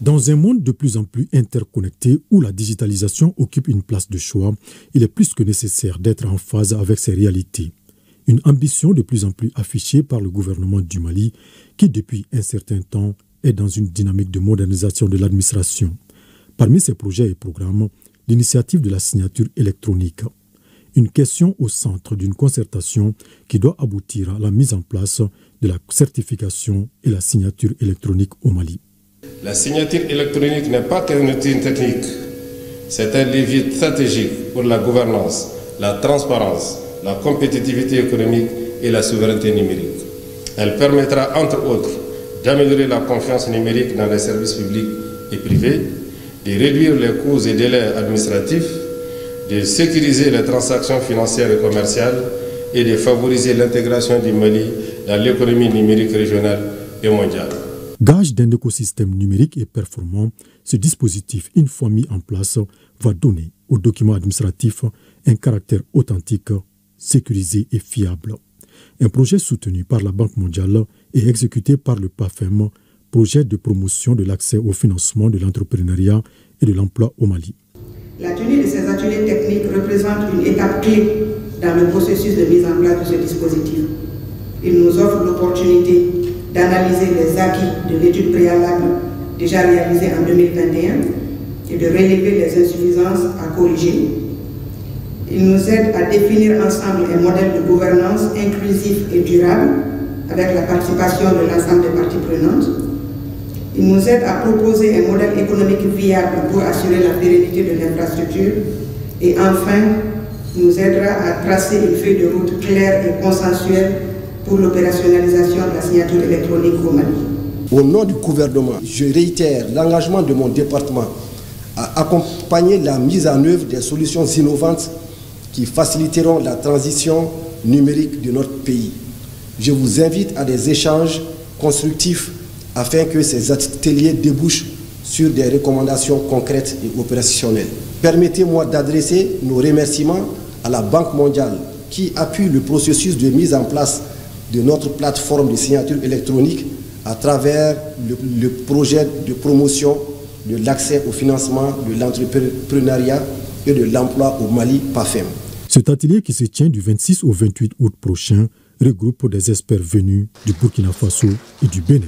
Dans un monde de plus en plus interconnecté où la digitalisation occupe une place de choix, il est plus que nécessaire d'être en phase avec ces réalités. Une ambition de plus en plus affichée par le gouvernement du Mali qui, depuis un certain temps, est dans une dynamique de modernisation de l'administration. Parmi ces projets et programmes, l'initiative de la signature électronique. Une question au centre d'une concertation qui doit aboutir à la mise en place de la certification et la signature électronique au Mali. La signature électronique n'est pas qu'un outil technique, c'est un levier stratégique pour la gouvernance, la transparence, la compétitivité économique et la souveraineté numérique. Elle permettra, entre autres, d'améliorer la confiance numérique dans les services publics et privés, de réduire les coûts et délais administratifs, de sécuriser les transactions financières et commerciales et de favoriser l'intégration du Mali dans l'économie numérique régionale et mondiale. Gage d'un écosystème numérique et performant, ce dispositif, une fois mis en place, va donner aux documents administratifs un caractère authentique, sécurisé et fiable. Un projet soutenu par la Banque mondiale et exécuté par le PAFEM, projet de promotion de l'accès au financement de l'entrepreneuriat et de l'emploi au Mali. La tenue de ces ateliers techniques représente une étape clé dans le processus de mise en place de ce dispositif. Il nous offre l'opportunité d'analyser les acquis de l'étude préalable déjà réalisée en 2021 et de relever les insuffisances à corriger. Il nous aide à définir ensemble un modèle de gouvernance inclusif et durable avec la participation de l'ensemble des parties prenantes. Il nous aide à proposer un modèle économique viable pour assurer la pérennité de l'infrastructure. Et enfin, nous aidera à tracer une feuille de route claire et consensuelle pour l'opérationnalisation de la signature électronique au Mali. Au nom du gouvernement, je réitère l'engagement de mon département à accompagner la mise en œuvre des solutions innovantes qui faciliteront la transition numérique de notre pays. Je vous invite à des échanges constructifs afin que ces ateliers débouchent sur des recommandations concrètes et opérationnelles. Permettez-moi d'adresser nos remerciements à la Banque mondiale qui appuie le processus de mise en place de notre plateforme de signature électronique à travers le projet de promotion de l'accès au financement de l'entrepreneuriat et de l'emploi au Mali, PAFEM. Cet atelier qui se tient du 26 au 28 août prochain regroupe des experts venus du Burkina Faso et du Bénin.